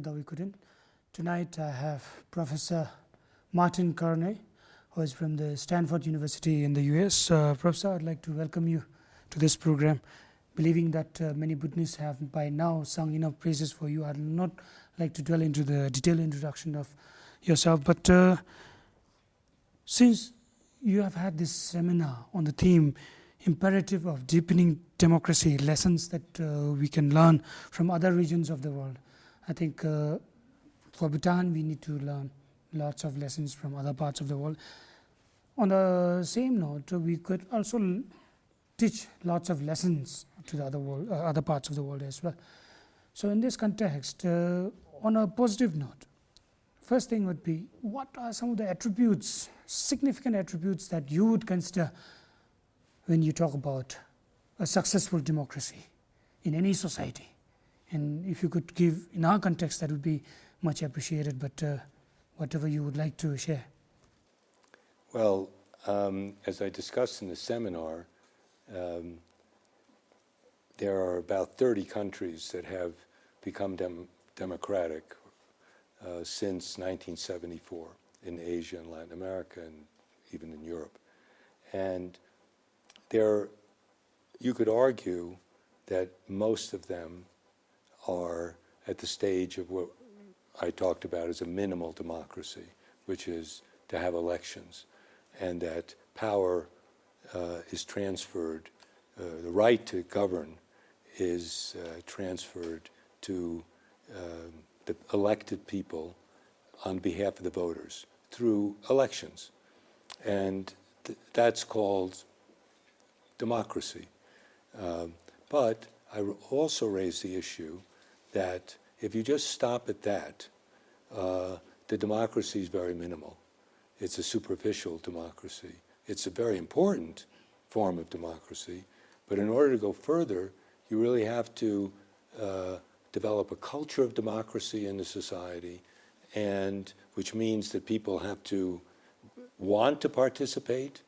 Dawai. Tonight I have Professor Martin Carnoy, who is from the Stanford University in the US. Professor, I'd like to welcome you to this program. Believing that many Buddhists have by now sung enough praises for you, I'd not like to dwell into the detailed introduction of yourself. But since you have had this seminar on the theme imperative of deepening democracy, lessons that we can learn from other regions of the world, I think for Bhutan we need to learn lots of lessons from other parts of the world. On the same note, we could also teach lots of lessons to the other parts of the world as well. So in this context, on a positive note, first thing would be, what are some of the attributes, significant attributes that you would consider when you talk about a successful democracy in any society? And if you could give in our context, that would be much appreciated, but whatever you would like to share. Well, as I discussed in the seminar, there are about 30 countries that have become democratic since 1974 in Asia and Latin America and even in Europe. And you could argue that most of them are at the stage of what I talked about as a minimal democracy, which is to have elections, and that power is transferred, the right to govern is transferred to the elected people on behalf of the voters through elections. And that's called democracy. But I also raise the issue that if you just stop at that, the democracy is very minimal. It's a superficial democracy. It's a very important form of democracy, but in order to go further, you really have to develop a culture of democracy in the society, and which means that people have to want to participate,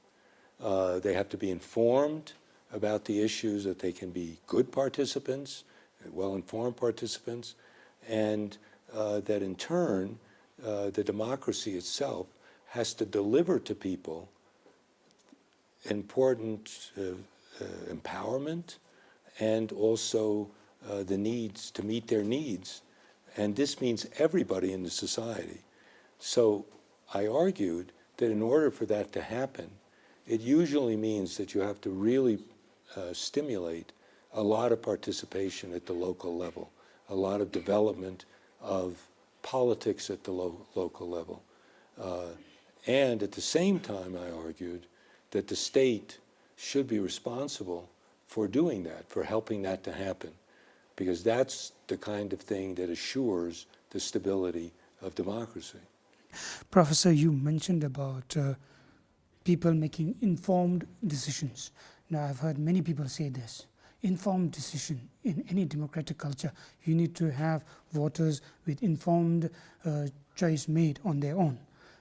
they have to be informed about the issues, that they can be good participants, well-informed participants, and that in turn, the democracy itself has to deliver to people important empowerment and also the needs, to meet their needs. And this means everybody in the society. So I argued that in order for that to happen, it usually means that you have to really stimulate a lot of participation at the local level, a lot of development of politics at the local level. And at the same time, I argued that the state should be responsible for doing that, for helping that to happen, because that's the kind of thing that assures the stability of democracy. Professor, you mentioned about people making informed decisions. Now, I've heard many people say this. Informed decision in any democratic culture, you need to have voters with informed choice made on their own.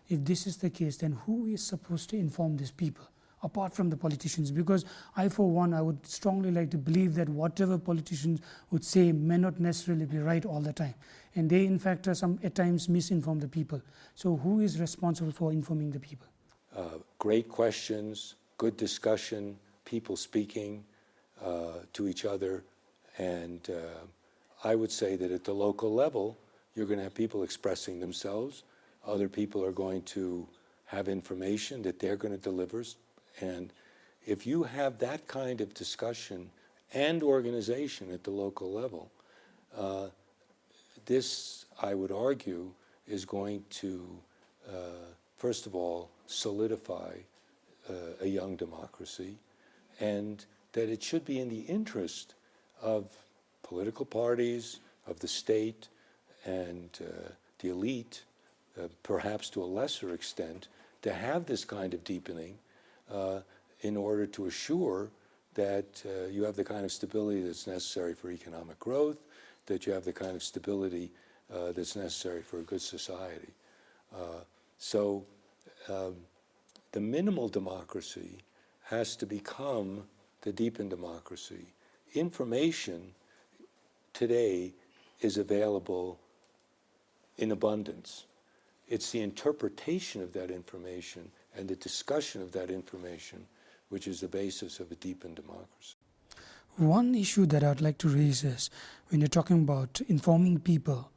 If this is the case, then who is supposed to inform these people, apart from the politicians? Because I, for one, I would strongly like to believe that whatever politicians would say may not necessarily be right all the time. And they, in fact, at times misinform the people. So who is responsible for informing the people? Great questions, good discussion, people speaking to each other. And I would say that at the local level, you're going to have people expressing themselves. Other people are going to have information that they're going to deliver. And if you have that kind of discussion and organization at the local level, this, I would argue, is going to, first of all, solidify a young democracy, and that it should be in the interest of political parties, of the state, and the elite, perhaps to a lesser extent, to have this kind of deepening in order to assure that you have the kind of stability that's necessary for economic growth, that you have the kind of stability that's necessary for a good society. So the minimal democracy has to become the deepened democracy. Information today is available in abundance. It's the interpretation of that information and the discussion of that information which is the basis of a deepened democracy. One issue that I'd like to raise is when you're talking about informing people,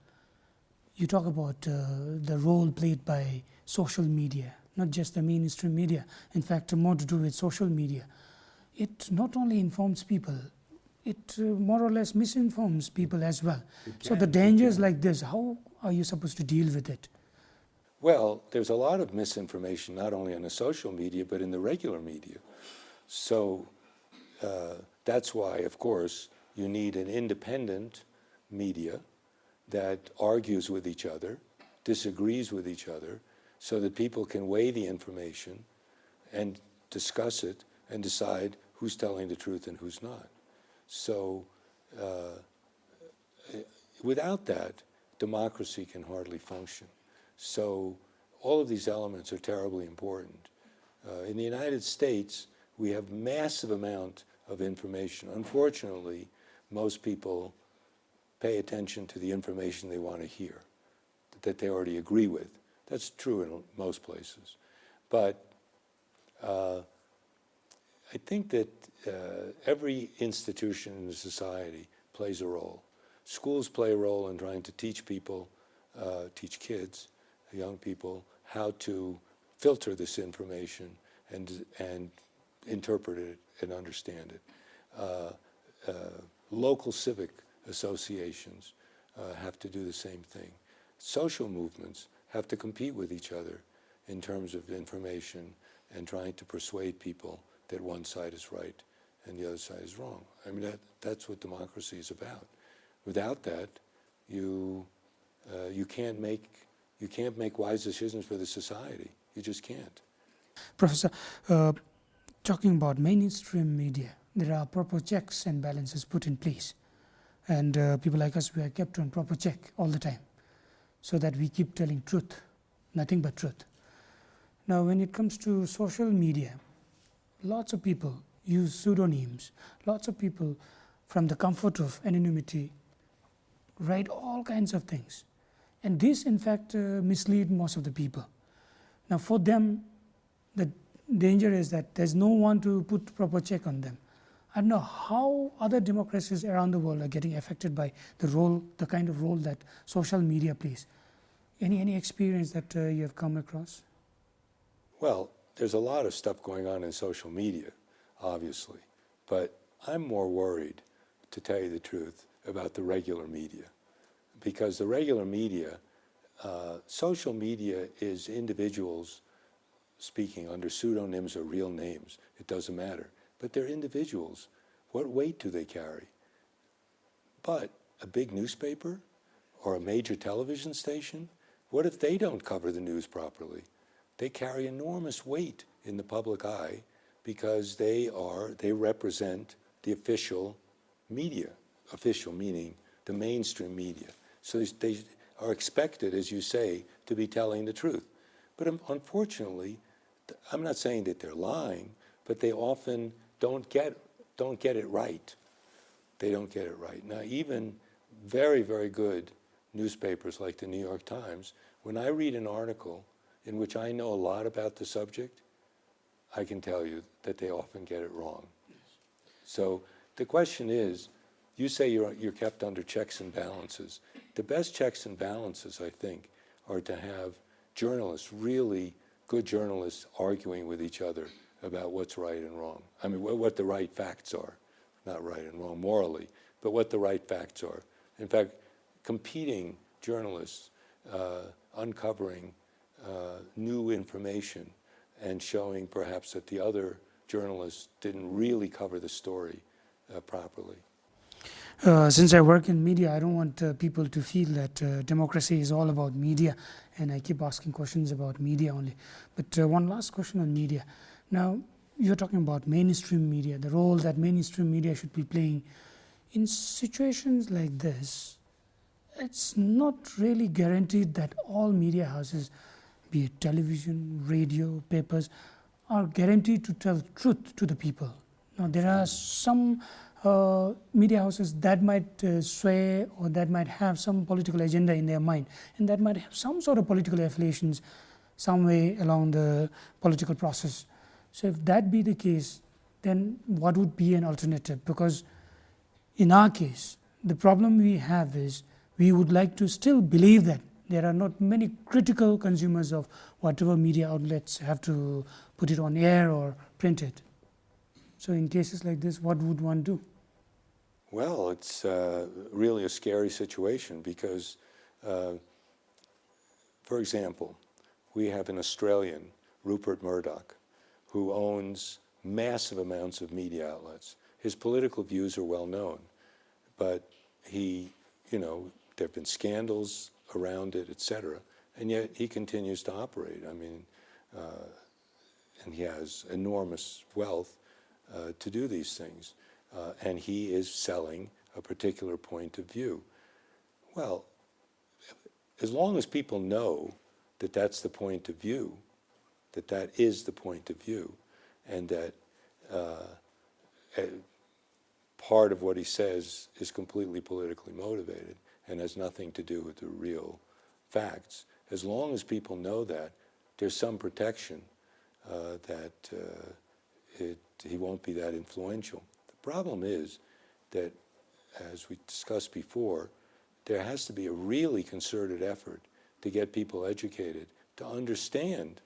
you talk about the role played by social media, not just the mainstream media, in fact, more to do with social media. It not only informs people, it more or less misinforms people as well. So the dangers like this, how are you supposed to deal with it? Well, there's a lot of misinformation, not only on the social media, but in the regular media. So that's why, of course, you need an independent media that argues with each other, disagrees with each other, so that people can weigh the information and discuss it and decide who's telling the truth and who's not. So without that, democracy can hardly function. So all of these elements are terribly important. In the United States, we have massive amount of information. Unfortunately, most people pay attention to the information they want to hear, that they already agree with. That's true in most places. But I think that every institution in the society plays a role. Schools play a role in trying to teach people, teach kids, young people, how to filter this information and interpret it and understand it. Local civic associations have to do the same thing. Social movements have to compete with each other in terms of information and trying to persuade people that one side is right and the other side is wrong. I mean, that's what democracy is about. Without that, you can't make wise decisions for the society. You just can't. Professor, talking about mainstream media, there are proper checks and balances put in place. And people like us, we are kept on proper check all the time so that we keep telling truth, nothing but truth. Now, when it comes to social media, lots of people use pseudonyms. Lots of people, from the comfort of anonymity, write all kinds of things. And this, in fact, mislead most of the people. Now, for them, the danger is that there's no one to put proper check on them. I don't know how other democracies around the world are getting affected by the kind of role that social media plays. Any experience that you have come across? Well, there's a lot of stuff going on in social media, obviously, but I'm more worried, to tell you the truth, about the regular media. Because the regular media, social media is individuals speaking under pseudonyms or real names. It doesn't matter. But they're individuals. What weight do they carry? But a big newspaper or a major television station, what if they don't cover the news properly? They carry enormous weight in the public eye because they represent the official media, official meaning the mainstream media. So they are expected, as you say, to be telling the truth. But unfortunately, I'm not saying that they're lying, but they often don't get it right. They don't get it right. Now, even very, very good newspapers like the New York Times, when I read an article in which I know a lot about the subject, I can tell you that they often get it wrong. So the question is, you say you're kept under checks and balances. The best checks and balances, I think, are to have journalists, really good journalists, arguing with each other about what's right and wrong. I mean, what the right facts are. Not right and wrong morally, but what the right facts are. In fact, competing journalists uncovering new information and showing perhaps that the other journalists didn't really cover the story properly. Since I work in media, I don't want people to feel that democracy is all about media, and I keep asking questions about media only. But one last question on media. Now, you're talking about mainstream media, the role that mainstream media should be playing. In situations like this, it's not really guaranteed that all media houses, be it television, radio, papers, are guaranteed to tell truth to the people. Now, there are some media houses that might sway or that might have some political agenda in their mind, and that might have some sort of political affiliations some way along the political process. So if that be the case, then what would be an alternative? Because in our case, the problem we have is we would like to still believe that there are not many critical consumers of whatever media outlets have to put it on air or print it. So in cases like this, what would one do? Well, it's really a scary situation because, for example, we have an Australian, Rupert Murdoch, who owns massive amounts of media outlets. His political views are well known, but he, there have been scandals around it, etc., and yet he continues to operate. I mean, and he has enormous wealth to do these things, and he is selling a particular point of view. Well, as long as people know that that's the point of view, that is the point of view, and that part of what he says is completely politically motivated and has nothing to do with the real facts. As long as people know that, there's some protection that he won't be that influential. The problem is that, as we discussed before, there has to be a really concerted effort to get people educated, to understand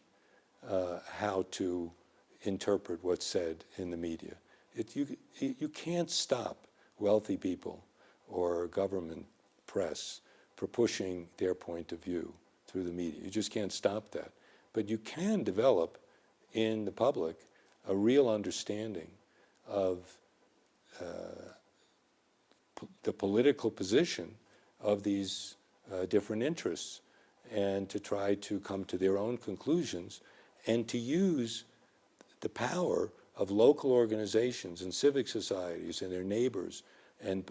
how to interpret what's said in the media. You can't stop wealthy people or government press for pushing their point of view through the media. You just can't stop that. But you can develop in the public a real understanding of the political position of these different interests, and to try to come to their own conclusions, and to use the power of local organizations and civic societies and their neighbors and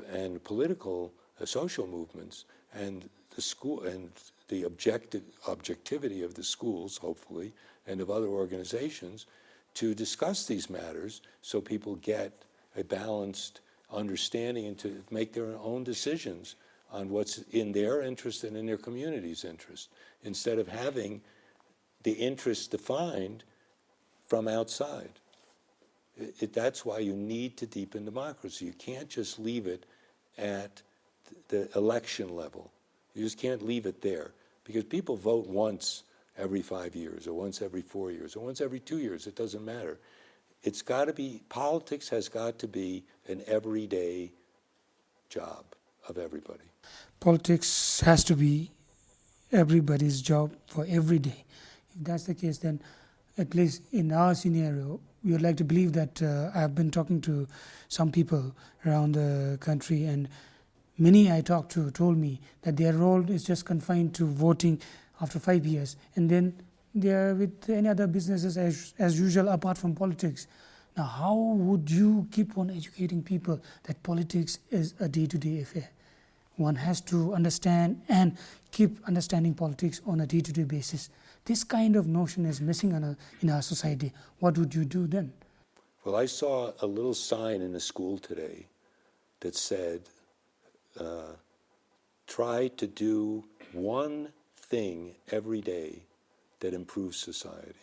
political social movements and the school and the objectivity of the schools, hopefully, and of other organizations, to discuss these matters so people get a balanced understanding and to make their own decisions on what's in their interest and in their community's interest, instead of having the interest defined from outside. That's why you need to deepen democracy. You can't just leave it at the election level. You just can't leave it there, because people vote once every 5 years, or once every 4 years, or once every 2 years. It doesn't matter. It's got to be, politics has got to be an everyday job of everybody. Politics has to be everybody's job for every day. If that's the case, then at least in our scenario, we would like to believe that I've been talking to some people around the country, and many I talked to told me that their role is just confined to voting after 5 years, and then they are with any other businesses as usual apart from politics. Now, how would you keep on educating people that politics is a day-to-day affair? One has to understand and keep understanding politics on a day-to-day basis. This kind of notion is missing in our society. What would you do then? Well, I saw a little sign in a school today that said, try to do one thing every day that improves society.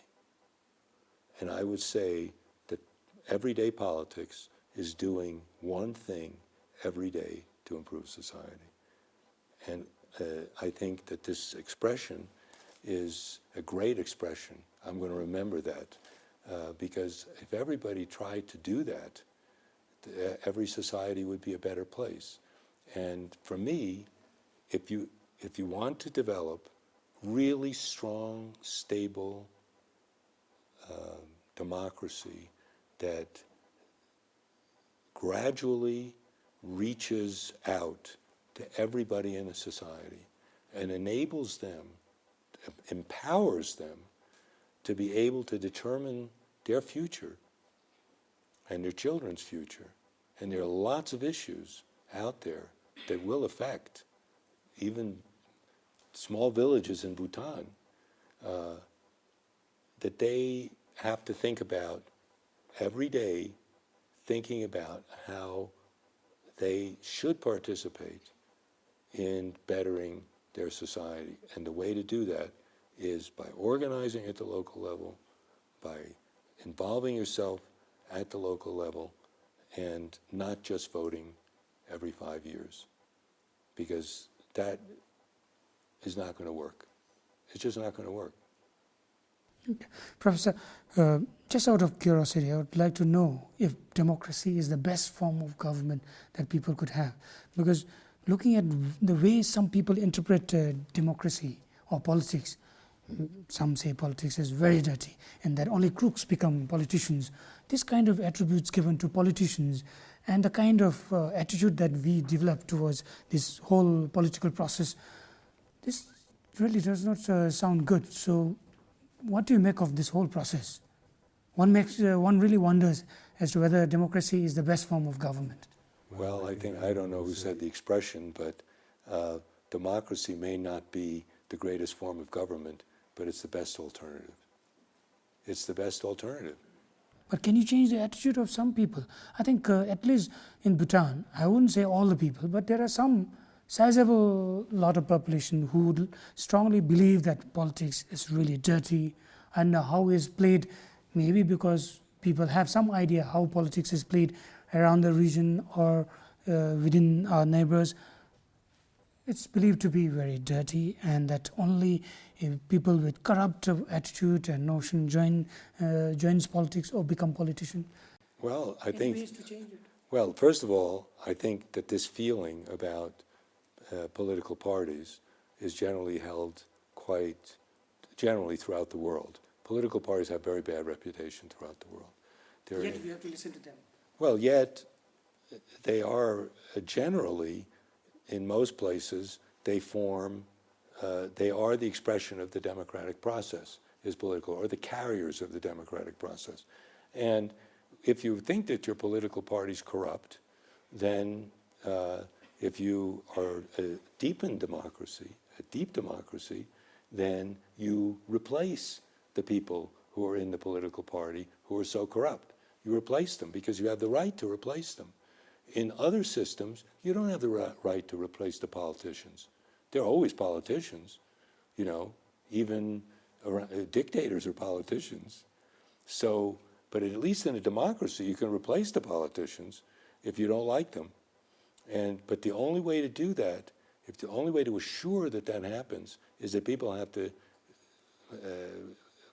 And I would say that everyday politics is doing one thing every day to improve society. And I think that this expression is a great expression. I'm going to remember that, because if everybody tried to do that, every society would be a better place. And for me, if you want to develop really strong, stable democracy that gradually reaches out to everybody in a society and enables them, empowers them to be able to determine their future and their children's future. And there are lots of issues out there that will affect even small villages in Bhutan, that they have to think about every day, thinking about how they should participate in bettering their society. And the way to do that is by organizing at the local level, by involving yourself at the local level, and not just voting every 5 years, because that is not going to work. It's just not going to work. Okay. Professor, just out of curiosity, I would like to know if democracy is the best form of government that people could have. Because looking at the way some people interpret democracy or politics, some say politics is very dirty and that only crooks become politicians. This kind of attributes given to politicians and the kind of attitude that we develop towards this whole political process, this really does not sound good. So what do you make of this whole process? One really wonders as to whether democracy is the best form of government. Well, I don't know who said the expression, but democracy may not be the greatest form of government, but it's the best alternative. It's the best alternative. But can you change the attitude of some people? I think at least in Bhutan, I wouldn't say all the people, but there are some sizable lot of population who would strongly believe that politics is really dirty and how is played, maybe because people have some idea how politics is played around the region or within our neighbors. It's believed to be very dirty, and that only people with corrupt attitude and notion joins politics or become politician. Well, I Any think, ways to change it? well, first of all, I think that this feeling about political parties is generally held quite generally throughout the world. Political parties have very bad reputation throughout the world. Yet we have to listen to them. Well, yet they are generally, in most places, they are the expression of the democratic process, is political, or the carriers of the democratic process. And if you think that your political party's corrupt, then if you are a deep democracy, then you replace the people who are in the political party who are so corrupt. You replace them because you have the right to replace them. In other systems, you don't have the right to replace the politicians. They're always politicians, you know, even dictators are politicians. So, but at least in a democracy, you can replace the politicians if you don't like them. But the only way to do that, the only way to assure that that happens, is that people have to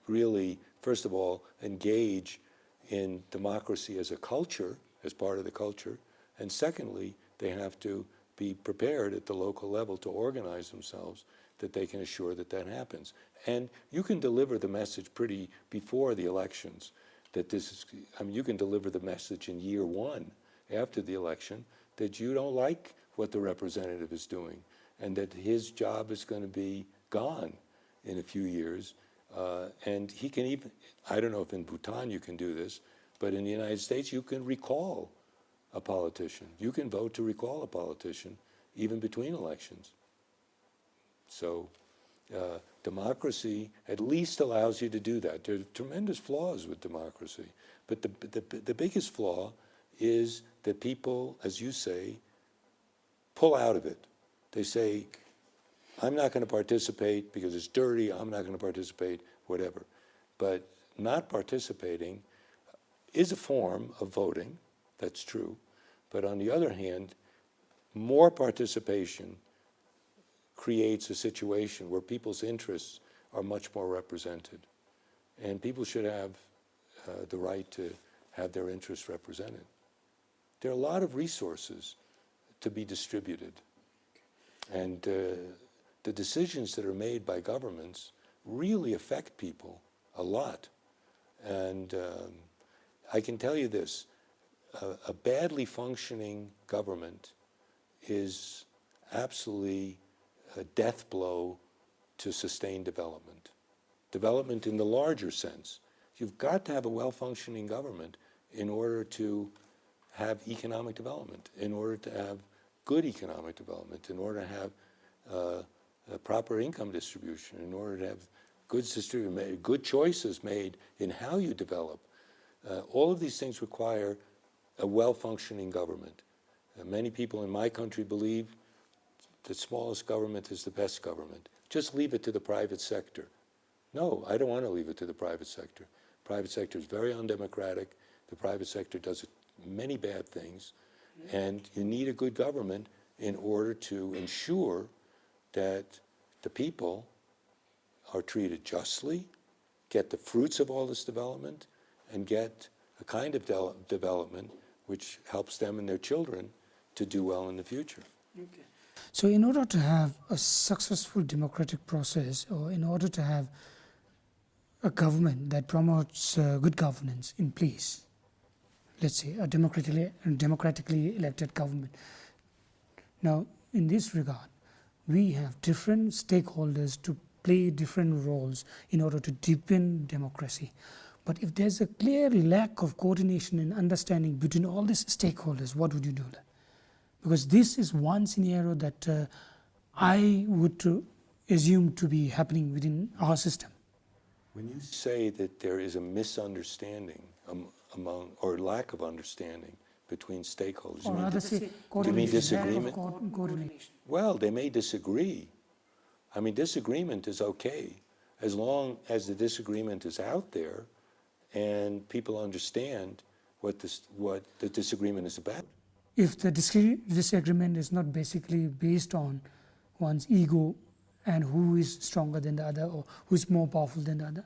really, first of all, engage in democracy as a culture, as part of the culture, and secondly, they have to be prepared at the local level to organize themselves that they can assure that that happens. And you can deliver the message pretty before the elections that this is, I mean, you can deliver the message in year one after the election that you don't like what the representative is doing and that his job is going to be gone in a few years. And he can even, I don't know if in Bhutan you can do this, but in the United States you can recall a politician. You can vote to recall a politician even between elections. So democracy at least allows you to do that. There are tremendous flaws with democracy, but the biggest flaw is that people, as you say, pull out of it. They say, I'm not going to participate because it's dirty, I'm not going to participate, whatever. But not participating is a form of voting, that's true. But on the other hand, more participation creates a situation where people's interests are much more represented. And people should have the right to have their interests represented. There are a lot of resources to be distributed. And the decisions that are made by governments really affect people a lot. And I can tell you this, a badly functioning government is absolutely a death blow to sustained development. Development in the larger sense. You've got to have a well-functioning government in order to have economic development, in order to have good economic development, in order to have a proper income distribution, in order to have goods distributed, good choices made in how you develop. All of these things require a well-functioning government. Many people in my country believe the smallest government is the best government. Just leave it to the private sector. No, I don't want to leave it to the private sector. Private sector is very undemocratic. The private sector does many bad things. And you need a good government in order to ensure that the people are treated justly, get the fruits of all this development, and get a kind of development which helps them and their children to do well in the future. Okay. So in order to have a successful democratic process, or in order to have a government that promotes good governance in place, let's say a democratically elected government. Now, in this regard, we have different stakeholders to play different roles in order to deepen democracy. But if there's a clear lack of coordination and understanding between all these stakeholders, what would you do then? Because this is one scenario that I would assume to be happening within our system. When you say that there is a misunderstanding among, or lack of understanding between stakeholders, Or rather say, you mean disagreement? Coordination. Well, they may disagree. I mean, disagreement is okay as long as the disagreement is out there and people understand what the disagreement is about. If the disagreement is not basically based on one's ego and who is stronger than the other or who is more powerful than the other.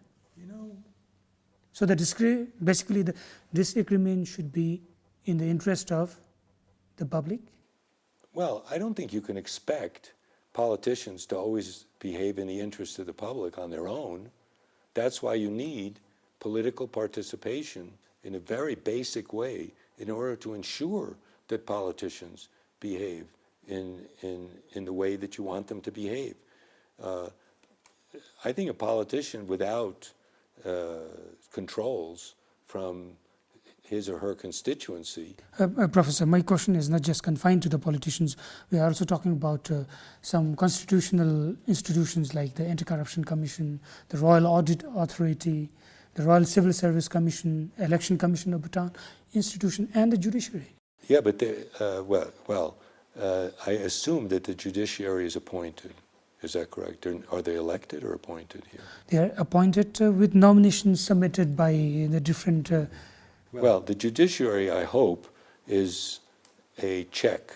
So basically the disagreement should be in the interest of the public. Well, I don't think you can expect politicians to always behave in the interest of the public on their own. That's why you need political participation in a very basic way in order to ensure that politicians behave in the way that you want them to behave. I think a politician without controls from his or her constituency. Professor, my question is not just confined to the politicians. We are also talking about some constitutional institutions like the Anti-Corruption Commission, the Royal Audit Authority, the Royal Civil Service Commission, Election Commission of Bhutan institution, and the judiciary. Yeah, but I assume that the judiciary is appointed. Is that correct? Are they elected or appointed here? They are appointed with nominations submitted by the different... Well, the judiciary, I hope, is a check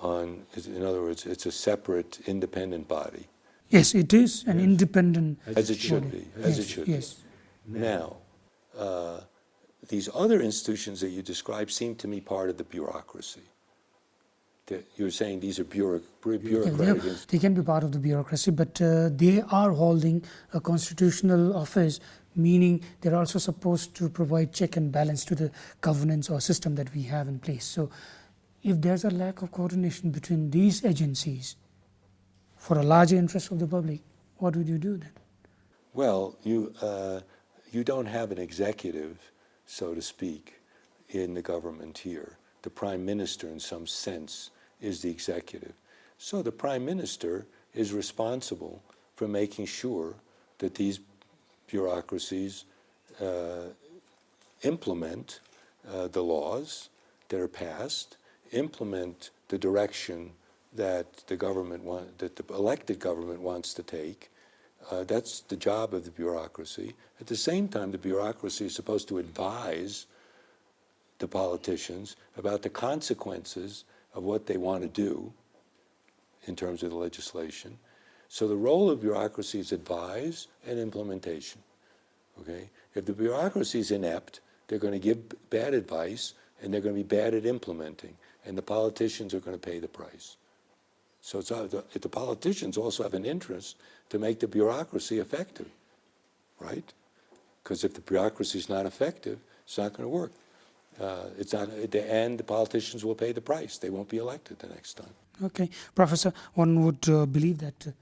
on, in other words, it's a separate independent body. Yes, it is an independent... As it should be, as it should be. Now, these other institutions that you described seem to me part of the bureaucracy. You're saying these are bureaucratic. They can be part of the bureaucracy, but they are holding a constitutional office, meaning they're also supposed to provide check and balance to the governance or system that we have in place. So if there's a lack of coordination between these agencies for a larger interest of the public, what would you do then? Well, you don't have an executive, so to speak, in the government here. The prime minister, in some sense, is the executive. So the prime minister is responsible for making sure that these bureaucracies implement the laws that are passed, implement the direction that the elected government wants to take. That's the job of the bureaucracy. At the same time, the bureaucracy is supposed to advise the politicians about the consequences of what they want to do in terms of the legislation. So the role of bureaucracy is advise and implementation. Okay? If the bureaucracy is inept, they're going to give bad advice and they're going to be bad at implementing, and the politicians are going to pay the price. So the politicians also have an interest to make the bureaucracy effective, right? Because if the bureaucracy is not effective, it's not going to work. It's not, at the end, the politicians will pay the price. They won't be elected the next time. Okay. Professor, one would believe that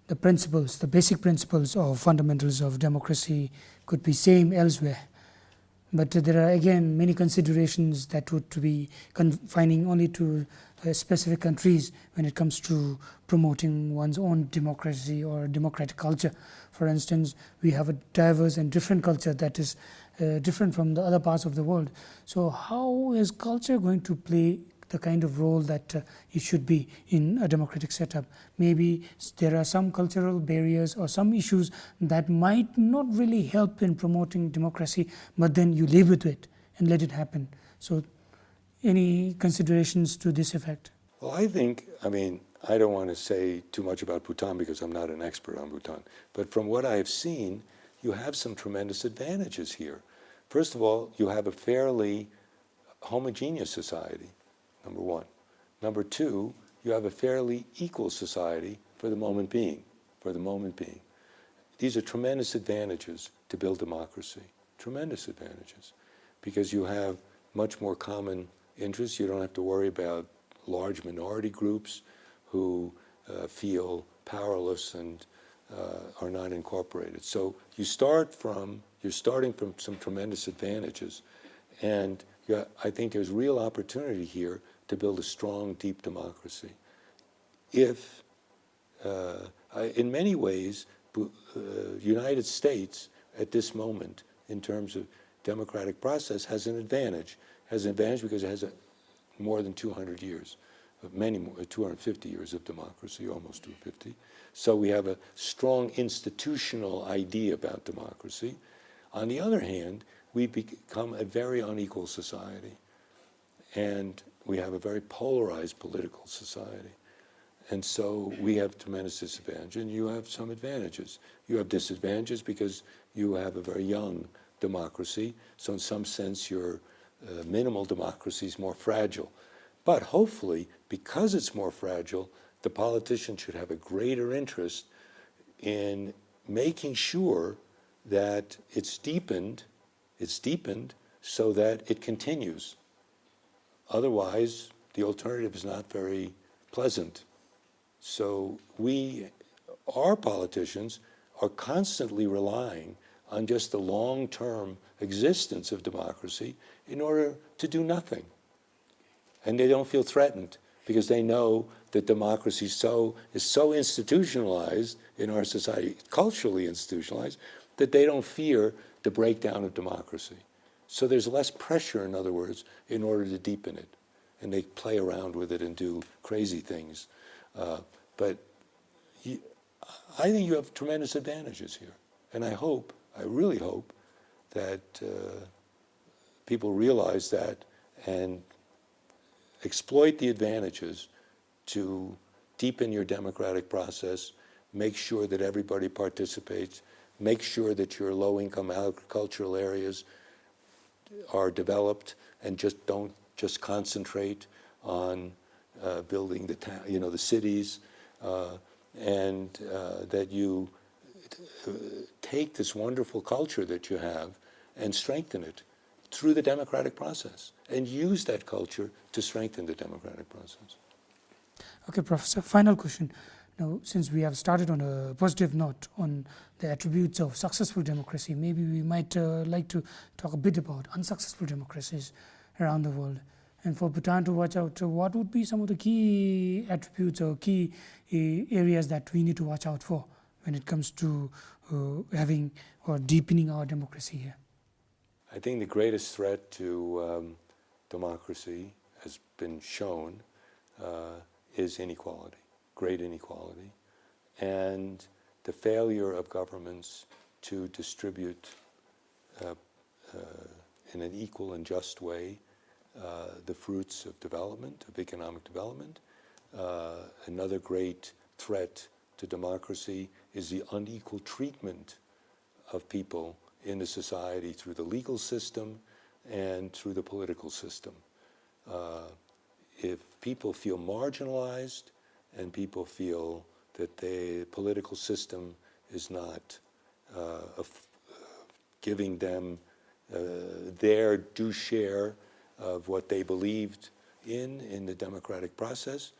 the principles, the basic principles or fundamentals of democracy could be same elsewhere. But there are, again, many considerations that would be confining only to specific countries when it comes to promoting one's own democracy or democratic culture. For instance, we have a diverse and different culture that is different from the other parts of the world. So how is culture going to play the kind of role that it should be in a democratic setup. Maybe there are some cultural barriers or some issues that might not really help in promoting democracy, but then you live with it and let it happen. So any considerations to this effect? Well, I mean, I don't want to say too much about Bhutan because I'm not an expert on Bhutan, but from what I've seen, you have some tremendous advantages here. First of all, you have a fairly homogeneous society, number one. Number two, you have a fairly equal society for the moment being, These are tremendous advantages to build democracy, tremendous advantages, because you have much more common interests. You don't have to worry about large minority groups who feel powerless and are not incorporated. So you're starting from some tremendous advantages, and I think there's real opportunity here to build a strong, deep democracy. If, in many ways, United States at this moment, in terms of democratic process, has an advantage. Has an advantage because it has more than 200 years, many more, 250 years of democracy, almost 250. So we have a strong institutional idea about democracy. On the other hand, we become a very unequal society, and we have a very polarized political society. And so we have tremendous disadvantage, and you have some advantages. You have disadvantages because you have a very young democracy, so in some sense your minimal democracy is more fragile. But hopefully, because it's more fragile, the politician should have a greater interest in making sure that it's deepened so that it continues. Otherwise, the alternative is not very pleasant. So our politicians are constantly relying on just the long-term existence of democracy in order to do nothing. And they don't feel threatened because they know that democracy is so institutionalized in our society, culturally institutionalized, that they don't fear the breakdown of democracy. So there's less pressure, in other words, in order to deepen it. And they play around with it and do crazy things. But I think you have tremendous advantages here. And I really hope that people realize that and exploit the advantages to deepen your democratic process, make sure that everybody participates, make sure that your low-income agricultural areas are developed, and don't just concentrate on building the cities, and that you take this wonderful culture that you have and strengthen it through the democratic process, and use that culture to strengthen the democratic process. Okay, Professor, final question. Now, since we have started on a positive note on the attributes of successful democracy, maybe we might like to talk a bit about unsuccessful democracies around the world. And for Bhutan to watch out, what would be some of the key attributes or key areas that we need to watch out for when it comes to having or deepening our democracy here? I think the greatest threat to democracy has been shown is inequality, great inequality, and the failure of governments to distribute in an equal and just way the fruits of development, of economic development. Another great threat to democracy is the unequal treatment of people in the society through the legal system and through the political system. If people feel marginalized and people feel that the political system is not giving them their due share of what they believed in the democratic process,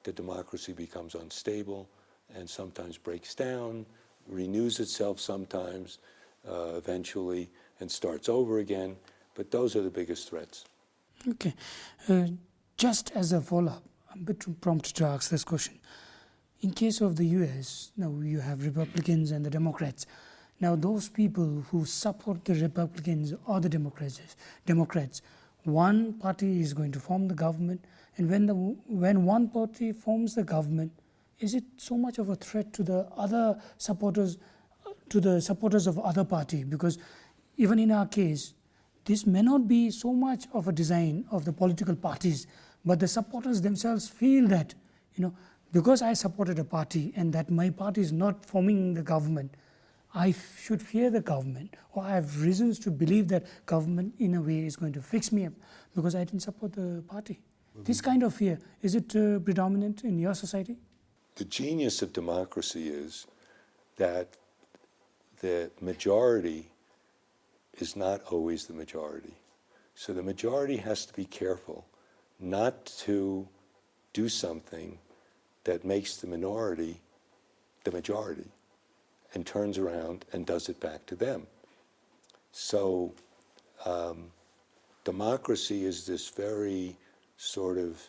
the democracy becomes unstable and sometimes breaks down, renews itself sometimes, eventually, and starts over again. But those are the biggest threats. Okay. Just as a follow-up, I'm a bit prompted to ask this question. In case of the US, now you have Republicans and the Democrats. Now those people who support the Republicans or the Democrats, one party is going to form the government, and when one party forms the government, is it so much of a threat to the other supporters, of other party? Because even in our case, this may not be so much of a design of the political parties, but the supporters themselves feel that, because I supported a party and that my party is not forming the government, I should fear the government, or I have reasons to believe that government in a way is going to fix me up because I didn't support the party. This kind of fear, is it predominant in your society? The genius of democracy is that the majority is not always the majority. So the majority has to be careful not to do something that makes the minority the majority and turns around and does it back to them. So democracy is this very sort of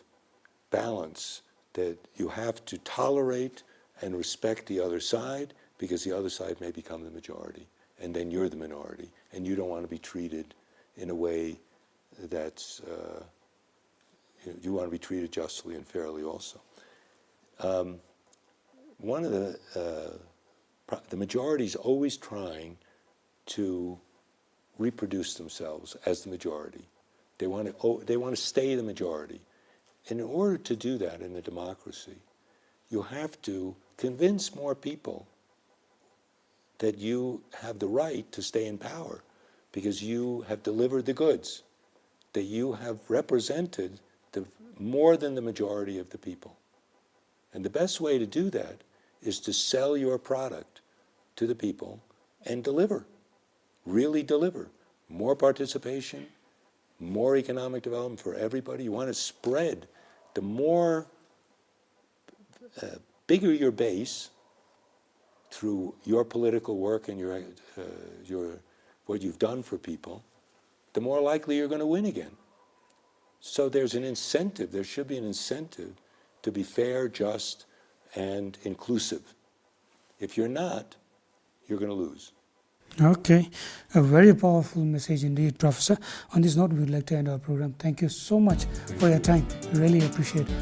balance that you have to tolerate and respect the other side, because the other side may become the majority, and then you're the minority, and you don't want to be treated in a way that's, you want to be treated justly and fairly also. One of the majority is always trying to reproduce themselves as the majority. They want to stay the majority. And in order to do that in a democracy, you have to convince more people that you have the right to stay in power because you have delivered the goods, that you have represented more than the majority of the people. And the best way to do that is to sell your product to the people and deliver, really deliver. More participation, more economic development for everybody. You want to spread. The more bigger your base through your political work and what you've done for people, the more likely you're going to win again. So there's an incentive, there should be an incentive to be fair, just, and inclusive. If you're not, you're going to lose. Okay, a very powerful message indeed, Professor. On this note, we would like to end our program. Thank you so much for your time. Really appreciate it.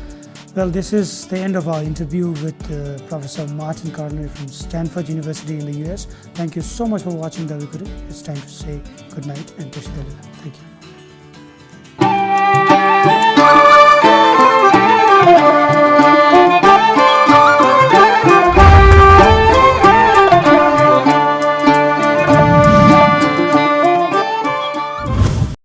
Well, this is the end of our interview with Professor Martin Carnoy from Stanford University in the US. Thank you so much for watching Dawa. It's time to say good night and Thank you.